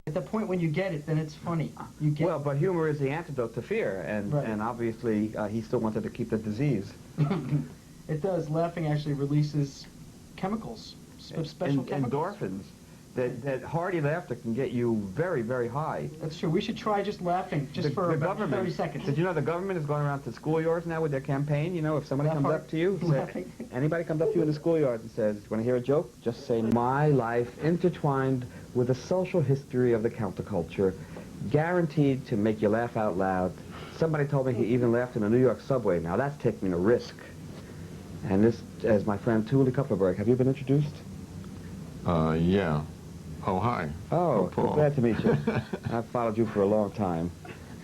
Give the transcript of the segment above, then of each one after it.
At the point when you get it, then it's funny. You get Well, but humor is the antidote to fear, and, right. and obviously he still wanted to keep the disease. It does. Laughing actually releases chemicals, special chemicals. Endorphins. That hearty laughter can get you very, very high. That's true. We should try just laughing, just for about 30 seconds. Did you know the government is going around to schoolyards now with their campaign? You know, if somebody comes up to you, anybody comes up to you in the schoolyard and says, "Want to hear a joke?" Just say, "My life intertwined with the social history of the counterculture, guaranteed to make you laugh out loud." Somebody told me he even laughed in a New York subway. Now that's taking a risk. And this, as my friend Tuli Kupferberg. Have you been introduced? Yeah. Oh, hi. Oh, Paul. glad to meet you. I've followed you for a long time.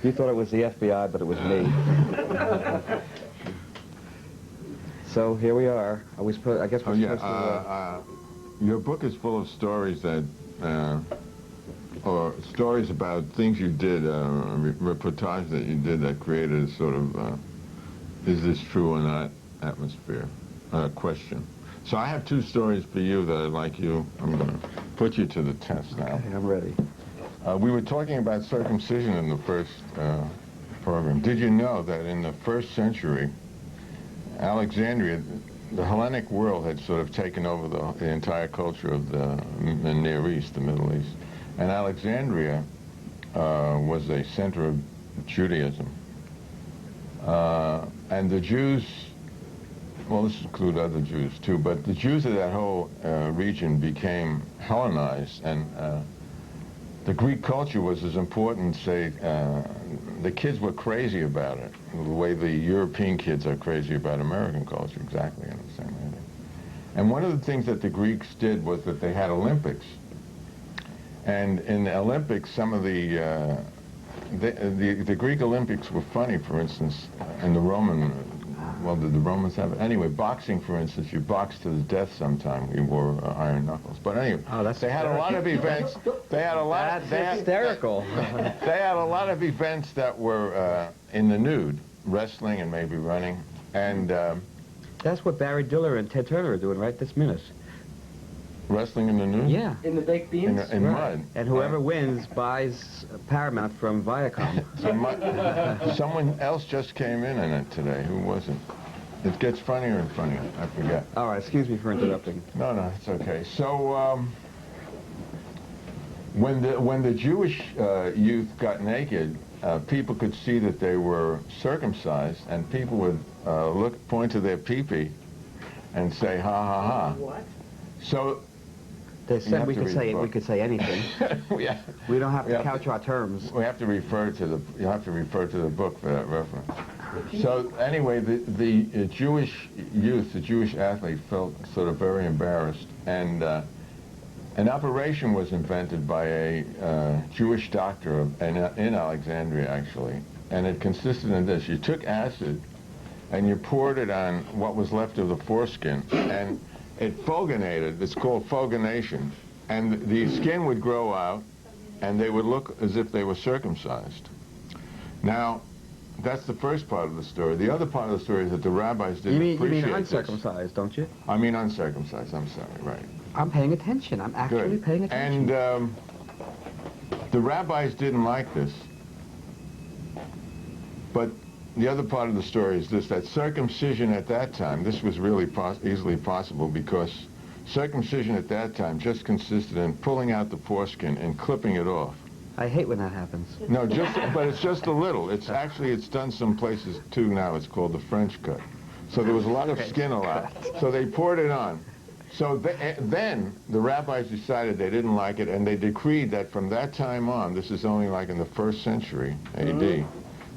You thought it was the FBI, but it was me. So here we are. I guess we're supposed to... Your book is full of stories that, or stories about things you did, reportage that you did that created a sort of, is this true or not atmosphere, question. So I have two stories for you that I'd like you, I'm going to put you to the test now. Okay, I'm ready. We were talking about circumcision in the first program. Did you know that in the 1st century, Alexandria, the Hellenic world had sort of taken over the entire culture of the Near East, the Middle East. And Alexandria was a center of Judaism. And the Jews, well, this includes other Jews too, but the Jews of that whole region became Hellenized, and the Greek culture was as important, say, the kids were crazy about it, the way the European kids are crazy about American culture, exactly in the same way. And one of the things that the Greeks did was that they had Olympics. And in the Olympics, some of the Greek Olympics were funny, for instance, and the Roman, well, did the Romans have it? Anyway, boxing, for instance, you boxed to the death sometime. You wore iron knuckles. But anyway, they had a lot of events. They had a lot. That's hysterical. They had a lot of events that were in the nude, wrestling and maybe running. And that's what Barry Diller and Ted Turner are doing right this minute. Wrestling in the nude? Yeah. In the baked beans? In mud. And whoever wins buys Paramount from Viacom. Someone else just came in it today. Who was it? It gets funnier and funnier. I forget. All right, excuse me for interrupting. No, it's okay. So when the Jewish youth got naked, people could see that they were circumcised, and people would point to their pee-pee and say, "Ha ha ha." What? So they said we could say anything. Yeah. We don't have to couch our terms. We have to refer to the. You have to refer to the book for that reference. So anyway, the Jewish youth, the Jewish athlete, felt sort of very embarrassed, and an operation was invented by a Jewish doctor in Alexandria, actually, and it consisted in this: you took acid, and you poured it on what was left of the foreskin, and it fulginated. It's called fulgination, and the skin would grow out, and they would look as if they were circumcised. Now, that's the first part of the story. The other part of the story is that the rabbis didn't appreciate You mean uncircumcised, don't you? I mean uncircumcised. I'm sorry, right? I'm paying attention. I'm actually paying attention. And the rabbis didn't like this, but the other part of the story is this, that circumcision at that time, this was really easily possible because circumcision at that time just consisted in pulling out the foreskin and clipping it off. I hate when that happens. No, but it's just a little. It's done some places too now. It's called the French cut. So there was a lot of skin allowed. So they poured it on. So then the rabbis decided they didn't like it, and they decreed that from that time on, this is only like in the 1st century A.D.,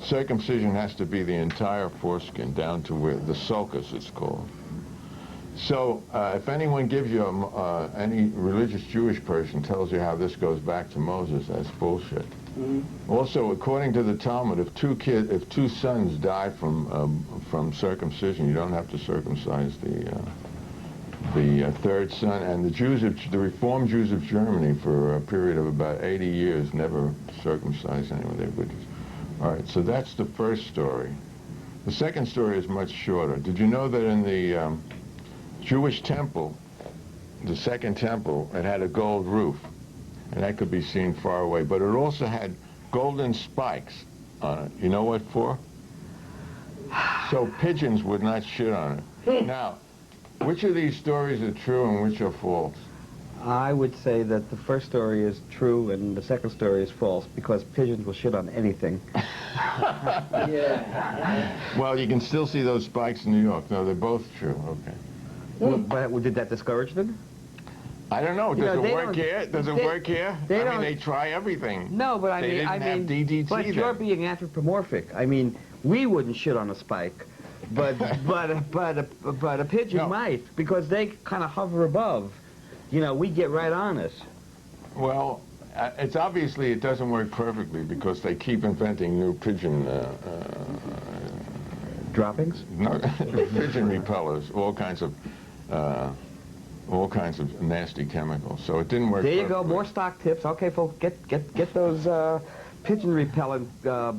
circumcision has to be the entire foreskin, down to where the sulcus it's called. So if anyone gives you, any religious Jewish person tells you how this goes back to Moses, that's bullshit. Also, according to the Talmud, if two sons die from circumcision, you don't have to circumcise the third son. And the Reformed Jews of Germany, for a period of about 80 years, never circumcised anyone. They would. All right, so that's the first story. The second story is much shorter. Did you know that in the Jewish temple, the second temple, it had a gold roof? and that could be seen far away. But it also had golden spikes on it. You know what for? So pigeons would not shit on it. Now, which of these stories are true and which are false? I would say that the first story is true and the second story is false, because pigeons will shit on anything. Yeah. Well, you can still see those spikes in New York. No, they're both true. Okay. Well, but did that discourage them? I don't know. Does it work here? Does it work here? I mean, they try everything. No, but they didn't have DDT but then. you're being anthropomorphic. I mean, we wouldn't shit on a spike, but a pigeon might, because they kind of hover above. You know, we get right on it. Well, it's obviously it doesn't work perfectly because they keep inventing new pigeon droppings. No, pigeon repellers, all kinds of nasty chemicals. So it didn't work. There you perfectly. go. More stock tips. Okay, folks, get those pigeon repellent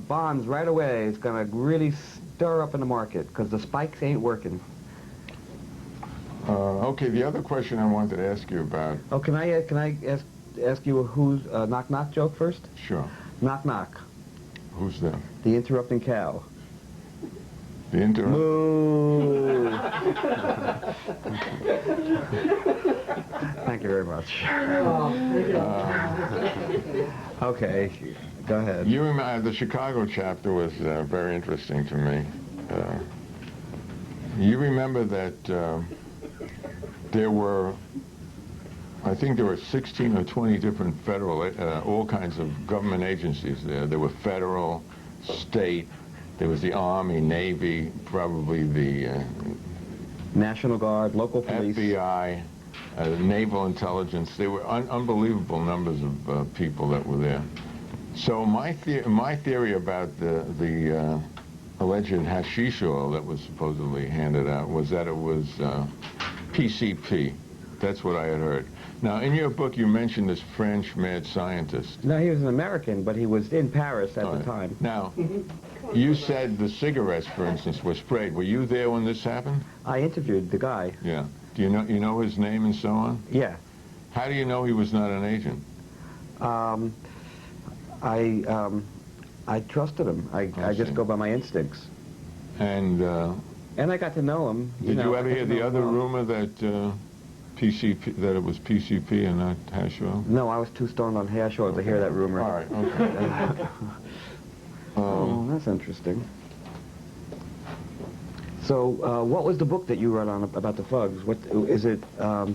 bonds right away. It's gonna really stir up in the market because the spikes ain't working. Okay, the other question I wanted to ask you about. Oh, can I ask you who's knock knock joke first? Sure. Knock knock. Who's that? The interrupting cow. The interrupt. Moo. Thank you very much. Okay, go ahead. You remember the Chicago chapter was very interesting to me. You remember that there were, I think there were 16 or 20 different federal, all kinds of government agencies there. There were federal, state, there was the Army, Navy, probably the National Guard, local police, FBI, Naval Intelligence. There were unbelievable numbers of people that were there. So my theory about the alleged hashish oil that was supposedly handed out was that it was PCP. That's what I had heard. Now, in your book, you mentioned this French mad scientist. No, he was an American, but he was in Paris at the time. Now, you said the cigarettes, for instance, were sprayed. Were you there when this happened? I interviewed the guy. Yeah. Do you know his name and so on? Yeah. How do you know he was not an agent? I trusted him. I just go by my instincts. And I got to know him. Did you ever hear the other rumor that that it was PCP and not hash oil? No, I was too stoned on hash oil to hear that rumor. All right, okay. Oh, that's interesting. So, what was the book that you wrote on about the thugs? What is it?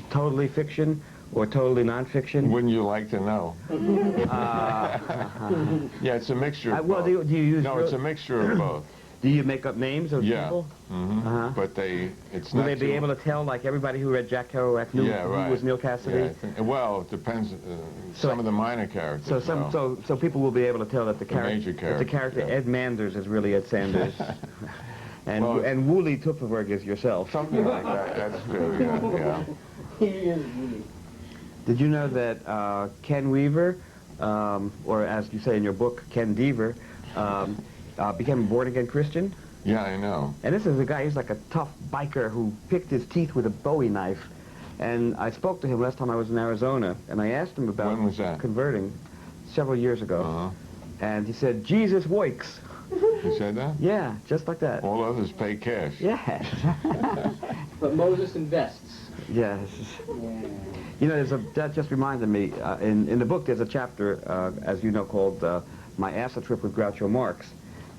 Totally fiction or totally nonfiction? Wouldn't you like to know? Yeah, it's a mixture of both. Do you use? No, it's a mixture of both. Do you make up names of people? Mm-hmm. But it's Will not. They be able to tell, like everybody who read Jack Kerouac knew who was Neil Cassidy? Yeah, well, it depends. Some of the minor characters. So people will be able to tell that the character Ed Manders is really Ed Sanders. And Tuli Kupferberg is yourself. Something like that. That's true. Yeah. He is really. Did you know that Ken Weaver, or as you say in your book, Ken Deaver, became a born-again Christian? Yeah, I know. And this is a guy, he's like a tough biker who picked his teeth with a Bowie knife. And I spoke to him last time I was in Arizona, and I asked him about when was that? Converting several years ago. And he said, Jesus Wakes. He said that? Yeah, just like that. All others pay cash. Yeah. But Moses invests. Yeah. You know, that just reminded me, in the book there's a chapter, as you know, called My Acid Trip with Groucho Marx.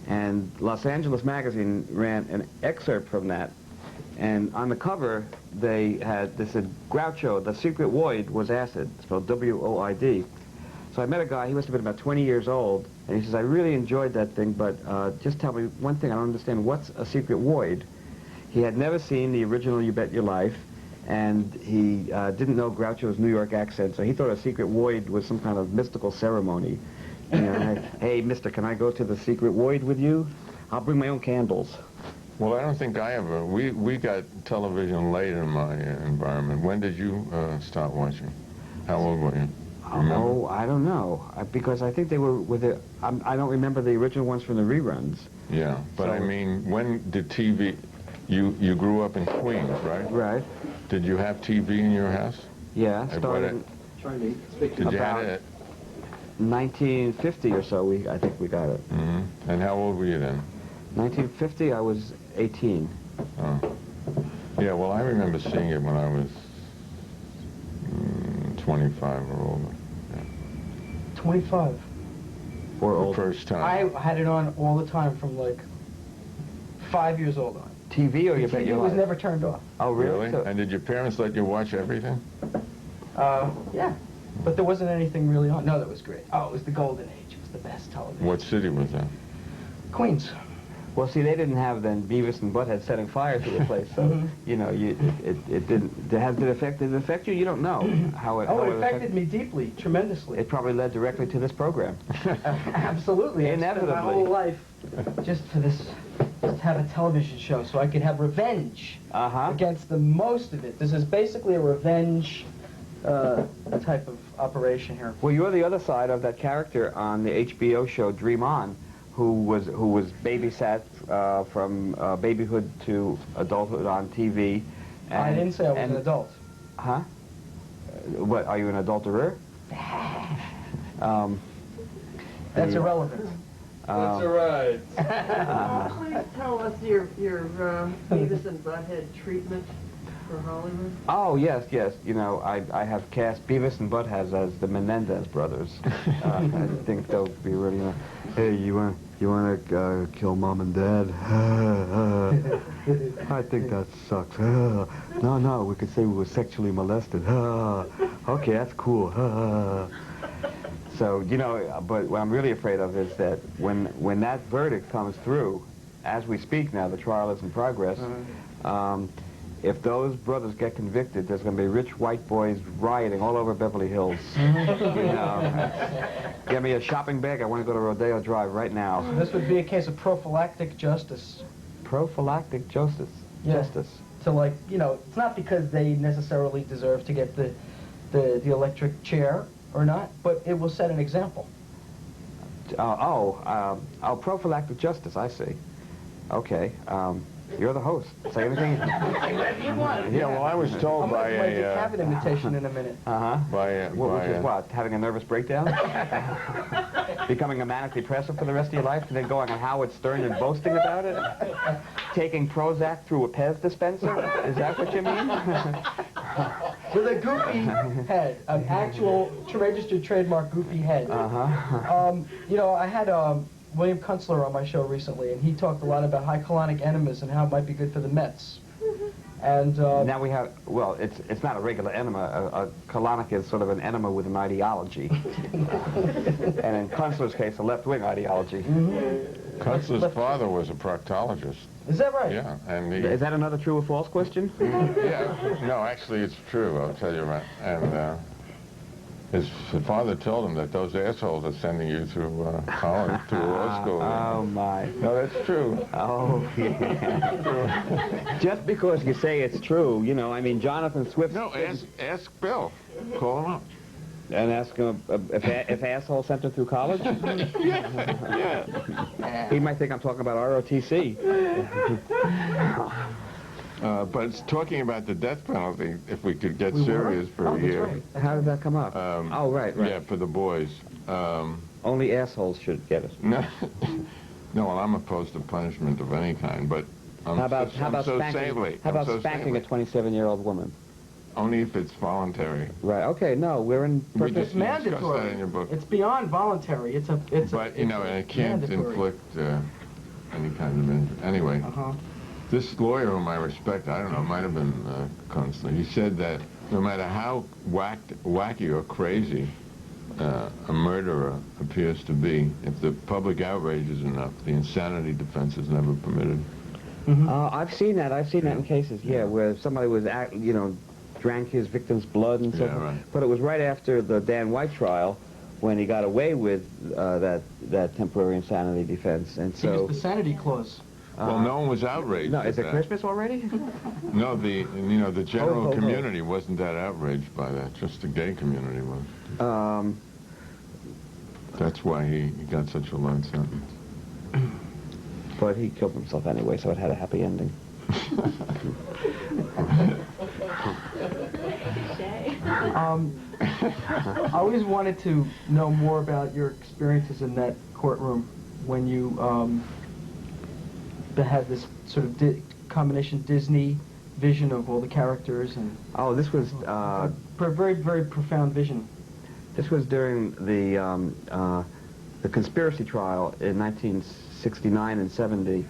And Los Angeles Magazine ran an excerpt from that. And on the cover, they said, Groucho, the secret void was acid, spelled W-O-I-D. So I met a guy, he must have been about 20 years old, and he says, I really enjoyed that thing, but just tell me one thing, I don't understand, what's a secret void? He had never seen the original You Bet Your Life, and he didn't know Groucho's New York accent, so he thought a secret void was some kind of mystical ceremony. You know, hey, mister, can I go to the secret void with you? I'll bring my own candles. Well, I don't think I ever. We got television late in my environment. When did you start watching? How old were you? Remember? Oh, I don't know, because I think they were with the. I don't remember the original ones from the reruns. Yeah, but I mean, when did TV? You grew up in Queens, right? Right. Did you have TV in your house? Yeah, started trying to speak Did to you have About- it? 1950 or so, I think we got it. And how old were you then? 1950, I was 18. Oh. Yeah, well, I remember seeing it when I was 25 or older. 25. Or The older. first time. I had it on all the time from like 5 years old on. TV or you bet TV your was life? never turned off. Oh, really? Really? So- And did your parents let you watch everything? Yeah. But there wasn't anything really on. No, that was great. Oh, it was the golden age. It was the best television. What city was that? Queens. Well, see, they didn't have then Beavis and Butthead setting fire to the place, so you know, it didn't. Did it affect you? You don't know how it. Oh, how it affected me deeply, tremendously. It probably led directly to this program. Absolutely. I spent my whole life just for this, just to have a television show so I could have revenge against the most of it. This is basically a revenge type of operation here. Well, you're the other side of that character on the HBO show Dream On, who was babysat from babyhood to adulthood on TV. And, I didn't say I was an adult. Huh? What, are you an adulterer? That's irrelevant. That's all right. Please tell us your Beavis and Butthead treatment for Hollywood. Oh, yes. You know, I have cast Beavis and Butthead as the Menendez brothers. I think they'll be really, hey, you want to kill Mom and Dad? I think that sucks. No, we could say we were sexually molested. Okay, that's cool. So, you know, but what I'm really afraid of is that when that verdict comes through, as we speak now, the trial is in progress, if those brothers get convicted, there's going to be rich white boys rioting all over Beverly Hills. You know, get me a shopping bag. I want to go to Rodeo Drive right now. This would be a case of prophylactic justice. Prophylactic justice. Yeah. Justice. So, like, you know, it's not because they necessarily deserve to get the electric chair or not, but it will set an example. Prophylactic justice. I see. Okay. You're the host. Say anything. Yeah, well, I was told I'm by going to make a a... cabin invitation in a minute. Which is what? Having a nervous breakdown? Becoming a manic depressive for the rest of your life, and then going on Howard Stern and boasting about it? Taking Prozac through a Pez dispenser? Is that what you mean? With a goofy head, an actual registered trademark goofy head. You know, I had William Kunstler on my show recently, and he talked a lot about high colonic enemas and how it might be good for the Mets. And now we have, well, it's not a regular enema. A colonic is sort of an enema with an ideology. And in Kunstler's case, a left-wing ideology. Kunstler's father was a proctologist. Is that right? Yeah, and he... Is that another true or false question? Yeah, no, actually it's true, I'll tell you right. And his father told him that those assholes are sending you through college, to law school. Oh, my. No, that's true. Oh, yeah. Just because you say it's true, you know, I mean, Jonathan Swift... No, ask Bill. Call him up. And ask him if asshole sent her through college? Yeah. He might think I'm talking about ROTC. But it's talking about the death penalty, if we could get serious for a year. Right. How did that come up? Right. Yeah, for the boys. Only assholes should get it. No, well, I'm opposed to punishment of any kind, but I'm How about so spanking? saintly. How about I'm so spanking a saintly. 27-year-old woman? Only if it's voluntary. Right. Okay. No, we're in. We It's just discussed mandatory. that in your book. It's beyond voluntary. But, you know, and it can't mandatory. inflict any kind of injury. Anyway, this lawyer whom I respect, I don't know, it might have been Kunstler, he said that no matter how wacky or crazy a murderer appears to be, if the public outrage is enough, the insanity defense is never permitted. I've seen that. I've seen that in cases, where somebody was, drank his victim's blood and so Yeah, forth. right. But it was right after the Dan White trial when he got away with that temporary insanity defense, and He used so. the sanity clause. Well, no one was outraged. No, at is it that. Christmas already? No, the general Ho, ho, ho. community wasn't that outraged by that. Just the gay community was. That's why he got such a light sentence. But he killed himself anyway, so it had a happy ending. I always wanted to know more about your experiences in that courtroom when you had this sort of combination Disney vision of all the characters and. Oh, this was a very, very profound vision. This was during the conspiracy trial in 1969 and 70.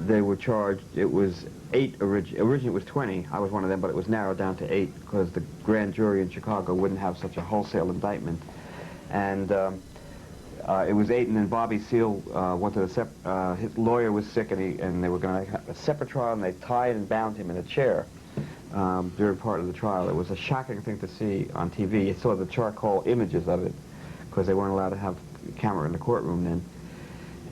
They were charged. It was 8 originally it was 20. I was one of them, but it was narrowed down to 8 because the grand jury in Chicago wouldn't have such a wholesale indictment. And it was 8, and then Bobby Seale wanted his lawyer was sick, and they were going to have a separate trial, and they tied and bound him in a chair during part of the trial. It was a shocking thing to see on TV. You saw the charcoal images of it because they weren't allowed to have a camera in the courtroom then.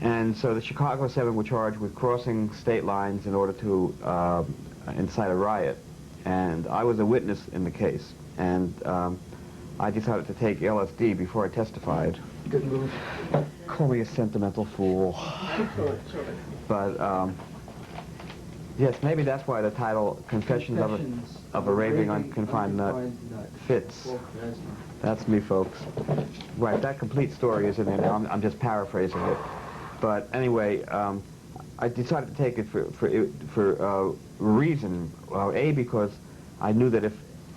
And so the Chicago 7 were charged with crossing state lines in order to incite a riot. And I was a witness in the case. And I decided to take LSD before I testified. Good move. Call me a sentimental fool. But, yes, maybe that's why the title, Confessions of a Raving Unconfined Nut, fits. That's me, folks. Right, that complete story is in there now. I'm just paraphrasing it. But anyway, I decided to take it for a reason. A, because I knew that if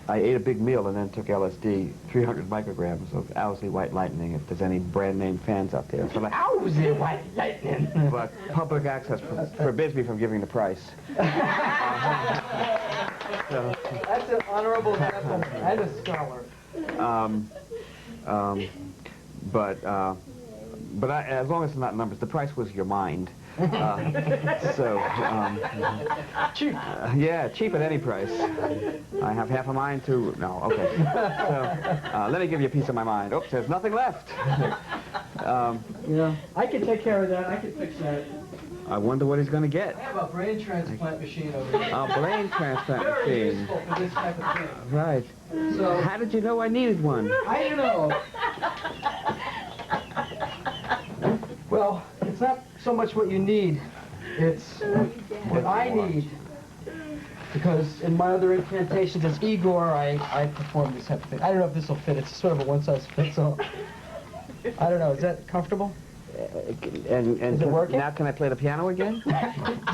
I ate a big meal and then took LSD, 300 micrograms of Owsley White Lightning, if there's any brand name fans out there. So Owsley White Lightning! But public access forbids me from giving the price. That's an honorable gentleman and a scholar. But as long as it's not numbers, the price was your mind. Cheap. Yeah, cheap at any price. I have half a mind to... No, okay. So, let me give you a piece of my mind. Oops, there's nothing left. Yeah, I can take care of that. I can fix that. I wonder what he's going to get. I have a brain transplant machine over here. A brain transplant Very machine. useful for this type of thing. Right. So, How did you know I needed one? I don't know. Well, it's not so much what you need, it's what I need. Because in my other incantations as Igor, I perform this type of thing. I don't know if this will fit. It's sort of a one-size-fits-all. I don't know. Is that comfortable? And Is it working? Now can I play the piano again?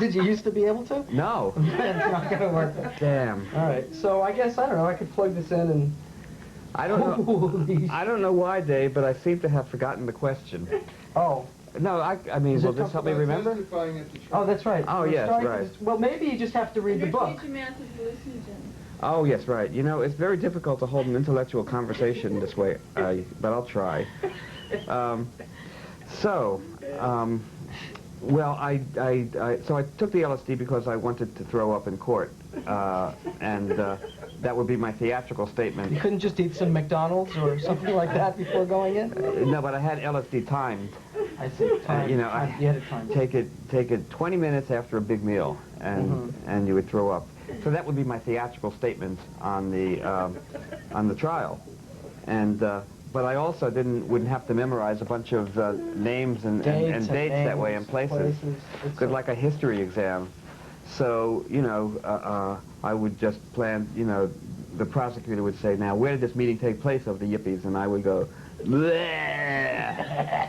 Did you used to be able to? No. It's not going to work. Damn. All right. So I guess, I don't know, I could plug this in and... I don't know why, Dave, but I seem to have forgotten the question. Oh. No, I mean, will this help me remember? Oh, that's right. Oh, We're yes, starting right. with- well, maybe you just have to read the book. Oh, yes, right. You know, it's very difficult to hold an intellectual conversation this way, but I'll try. Well, so I took the LSD because I wanted to throw up in court, and that would be my theatrical statement. You couldn't just eat some McDonald's or something like that before going in? No, but I had LSD timed. I see. Time, You know, you had a time. take it 20 minutes after a big meal, and you would throw up. So that would be my theatrical statement on the trial, and but I also wouldn't have to memorize a bunch of names and dates that way and places. Good, like a history exam. So you know, I would just plan. You know, the prosecutor would say, "Now, where did this meeting take place of the Yippies?" And I would go, bleh.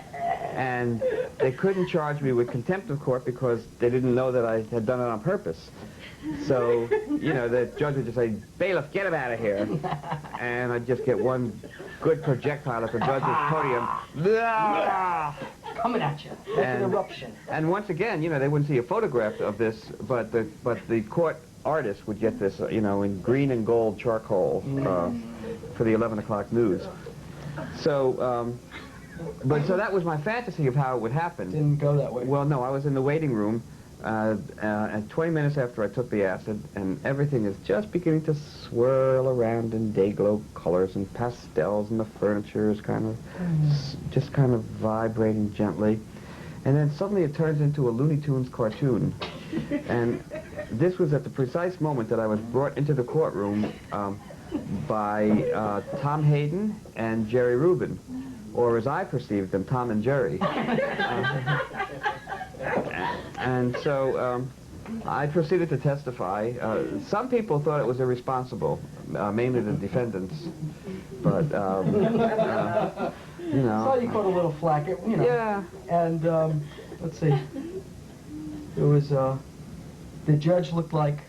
And they couldn't charge me with contempt of court because they didn't know that I had done it on purpose. So, you know, the judge would just say, "Bailiff, get him out of here." And I'd just get one good projectile at the judge's podium. Coming at you. Like an eruption. And once again, you know, they wouldn't see a photograph of this, but the court artist would get this, you know, in green and gold charcoal for the 11 o'clock news. So, so that was my fantasy of how it would happen. Didn't go that way. Well, no, I was in the waiting room, and 20 minutes after I took the acid, and everything is just beginning to swirl around in day-glow colors and pastels, and the furniture is kind of, just kind of vibrating gently. And then suddenly it turns into a Looney Tunes cartoon. And this was at the precise moment that I was brought into the courtroom by Tom Hayden and Jerry Rubin, or as I perceived them, Tom and Jerry. And so I proceeded to testify. Some people thought it was irresponsible, mainly the defendants. But, you know. So you caught a little flack, you know. Yeah. And, let's see. It was, the judge looked like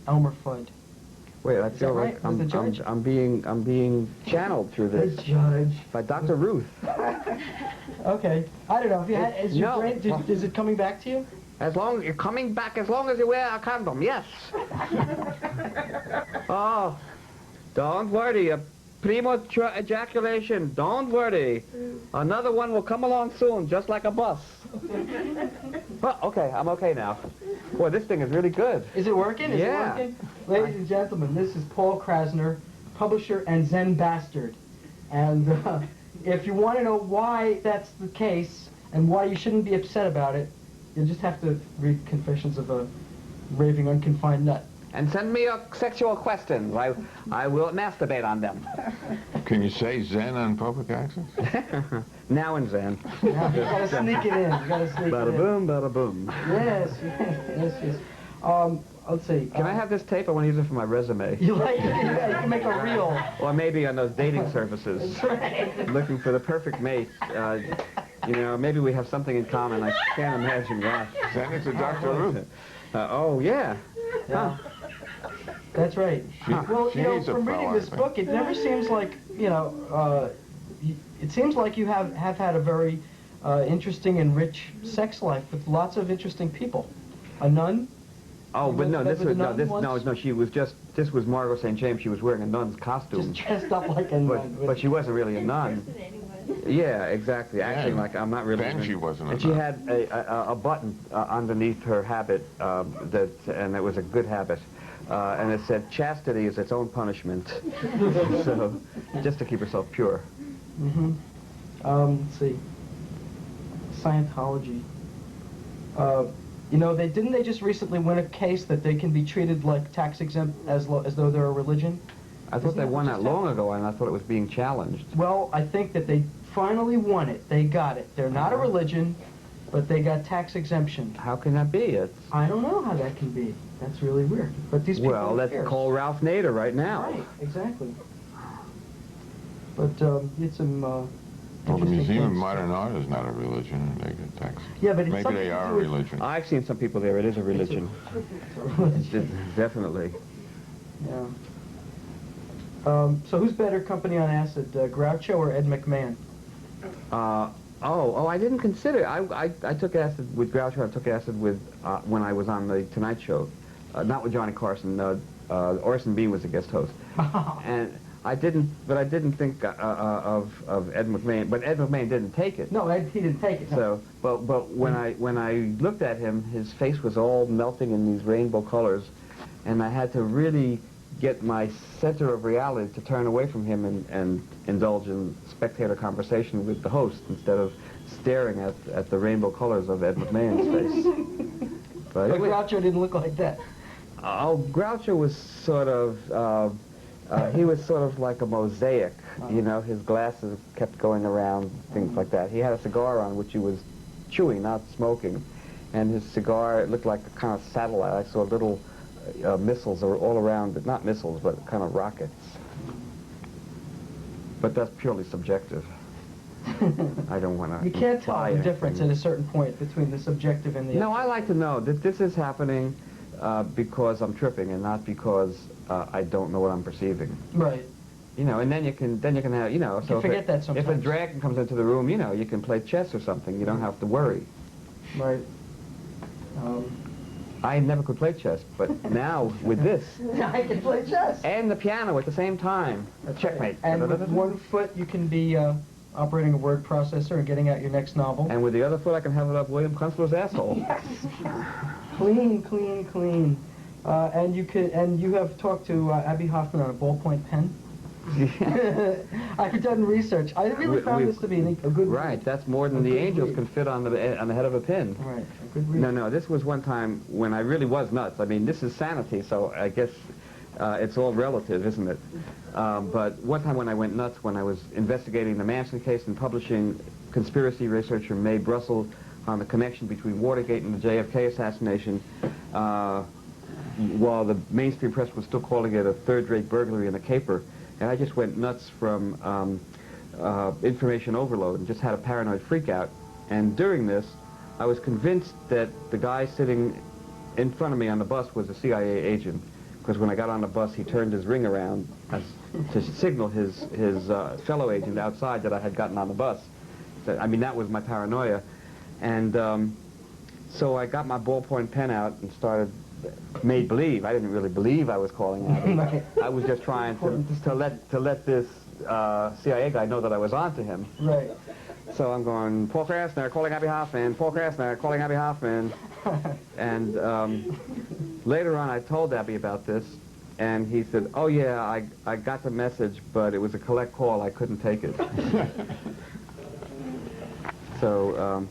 Elmer Fudd. Wait, I feel like right? I'm being channeled through The this judge. by Dr. Ruth. Okay. I don't know. If you had, is your No. brain, is it coming back to you? As long you're coming back, as long as you wear a condom, yes. Oh, don't worry, a premature ejaculation. Don't worry, another one will come along soon, just like a bus. Well, okay, I'm okay now. Boy, this thing is really good. Is it working? Is Yeah. it working? Ladies and gentlemen, this is Paul Krassner, publisher and Zen bastard. And if you want to know why that's the case and why you shouldn't be upset about it, you'll just have to read Confessions of a Raving Unconfined Nut. And send me your sexual questions. I will masturbate on them. Can you say Zen on public access? Now and then. Yeah, you gotta sneak it in. You gotta sneak Bada it in. boom, bada boom. Yes, yes. Let's see. Can I have this tape? I want to use it for my resume. You like it? Yeah, you can make a reel. Or maybe on those dating services. That's right. Looking for the perfect mate. You know, maybe we have something in common. I can't imagine what. Send it to Dr. Ruth. Oh, yeah. Yeah. That's right. Well, you know, she's a from pro, reading I this think. book, it never seems like, you know, it seems like you have had a very interesting and rich sex life with lots of interesting people. A nun? Oh, but no, this With was a nun once? she was just. This was Margot St. James. She was wearing a nun's costume, Just dressed up like a nun. but she wasn't really a nun. Yeah, exactly. Acting like I'm not really. Then she wasn't a And she nun. had a button underneath her habit and it was a good habit. And it said, chastity is its own punishment. So, just to keep herself pure. Mm-hmm. Let's see. Scientology. You know, didn't they just recently win a case that they can be treated like tax exempt as though they're a religion? I thought Isn't they that won what that just long happened? ago, and I thought it was being challenged. Well, I think that they finally won it. They got it. They're not a religion, but they got tax exemption. How can that be? I don't know how that can be. That's really weird. But these people Well, let's care. call Ralph Nader right now. Right, exactly. But it's some. Well, the interesting Museum of things. Modern Art is not a religion, and they get taxed. Yeah, but it's Maybe something they to are a do with- religion. I've seen some people there. It is a religion. Definitely. Yeah. So who's better company on acid, Groucho or Ed McMahon? I didn't consider. I took acid with Groucho. I took acid with when I was on the Tonight Show, not with Johnny Carson. Orson Bean was the guest host, and I didn't think of Ed McMahon. But Ed McMahon didn't take it. No, he didn't take it. No. So, but when I looked at him, his face was all melting in these rainbow colors, and I had to really get my center of reality to turn away from him and indulge in spectator conversation with the host instead of staring at the rainbow colors of Ed McMahon's face. But Groucho didn't look like that. Oh, Groucho was sort of, he was sort of like a mosaic, you know, his glasses kept going around, things like that. He had a cigar on which he was chewing, not smoking, and his cigar, it looked like a kind of satellite. I saw little missiles all around it, not missiles, but kind of rockets. But that's purely subjective. I don't want to. You can't tell the difference at a certain point between the subjective and the. No, I like to know that this is happening because I'm tripping and not because I don't know what I'm perceiving. Right. You know, and then you can have, you know, so forget that sometimes. if a dragon comes into the room, you know, you can play chess or something. You don't have to worry. Right. I never could play chess, but now with this I can play chess. and the piano at the same time, checkmate. And with one foot, you can be operating a word processor and getting out your next novel. And with the other foot, I can have it up William Kunstler's asshole. Yes. Clean, clean, clean. And you have talked to Abby Hoffman on a ballpoint pen. I've done research. I really found this to be a good read. Right, that's more than the angels can fit on the head of a pin. Right, a good read. No, this was one time when I really was nuts. I mean, this is sanity, so I guess it's all relative, isn't it? But one time when I went nuts, when I was investigating the Manson case and publishing conspiracy researcher Mae Brussel on the connection between Watergate and the JFK assassination, while the mainstream press was still calling it a third-rate burglary and a caper. And I just went nuts from information overload and just had a paranoid freak-out. And during this, I was convinced that the guy sitting in front of me on the bus was a CIA agent, because when I got on the bus, he turned his ring around to signal his fellow agent outside that I had gotten on the bus. So, I mean, that was my paranoia. And so I got my ballpoint pen out and started made believe. I didn't really believe I was calling out. I was just trying to let this CIA guy know that I was on to him. Right. So I'm going, Paul Krassner, calling Abby Hoffman, Paul Krassner, calling Abby Hoffman. And later on I told Abby about this, and he said, oh yeah, I got the message, but it was a collect call, I couldn't take it. So,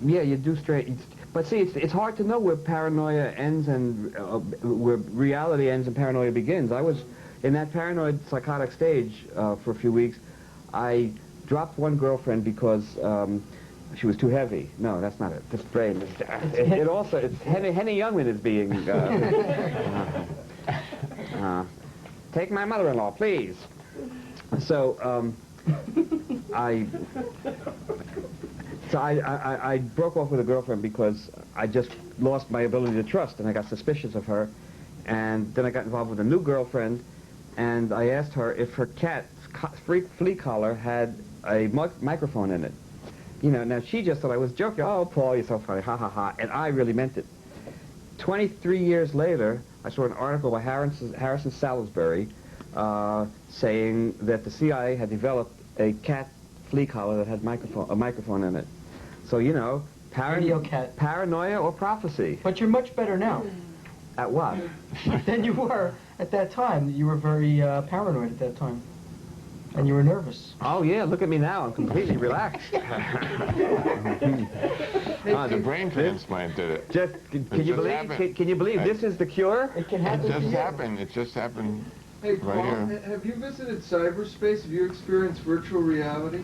yeah, you do straight. But see, it's hard to know where paranoia ends and where reality ends and paranoia begins. I was in that paranoid psychotic stage for a few weeks. I dropped one girlfriend because she was too heavy. No, that's not it. This brain. It's Henny Youngman is being. Take my mother-in-law, please. So I broke off with a girlfriend because I just lost my ability to trust, and I got suspicious of her. And then I got involved with a new girlfriend, and I asked her if her cat's flea collar had a microphone in it. You know, now she just thought I was joking. Oh, Paul, you're so funny, ha, ha, ha. And I really meant it. 23 years later, I saw an article by Harrison Salisbury saying that the CIA had developed a cat flea collar that had a microphone in it. So, you know, paranoia or prophecy. But you're much better now. At what? Than you were at that time. You were very paranoid at that time. And you were nervous. Oh, yeah, look at me now. I'm completely relaxed. The brain transplant did it. Can you believe this is the cure? It can happen. It just happened. Hey, Right Paul, here. have you visited cyberspace? Have you experienced virtual reality?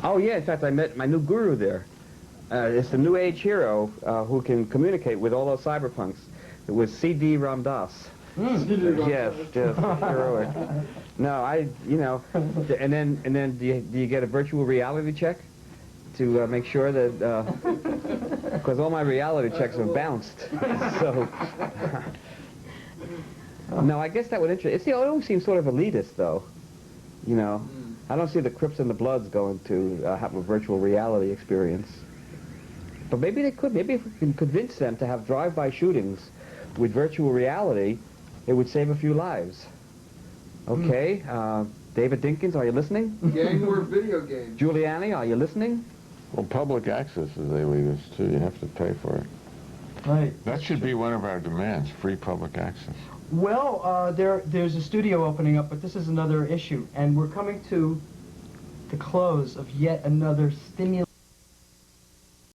Oh, yeah, in fact, I met my new guru there. It's the New Age hero who can communicate with all those cyberpunks. It was C.D. Ram Dass. Yes, just heroic. No, and then do you get a virtual reality check to make sure that, because all my reality checks have bounced. So, no, I guess that would interest. It always seems sort of elitist, though. You know, I don't see the Crips and the Bloods going to have a virtual reality experience. But maybe they could. Maybe if we can convince them to have drive-by shootings with virtual reality, it would save a few lives. Okay, David Dinkins, are you listening? Gang war video games. Giuliani, are you listening? Well, public access, as they lead us to, you have to pay for it. Right. That should be one of our demands, free public access. Well, there's a studio opening up, but this is another issue, and we're coming to the close of yet another stimulating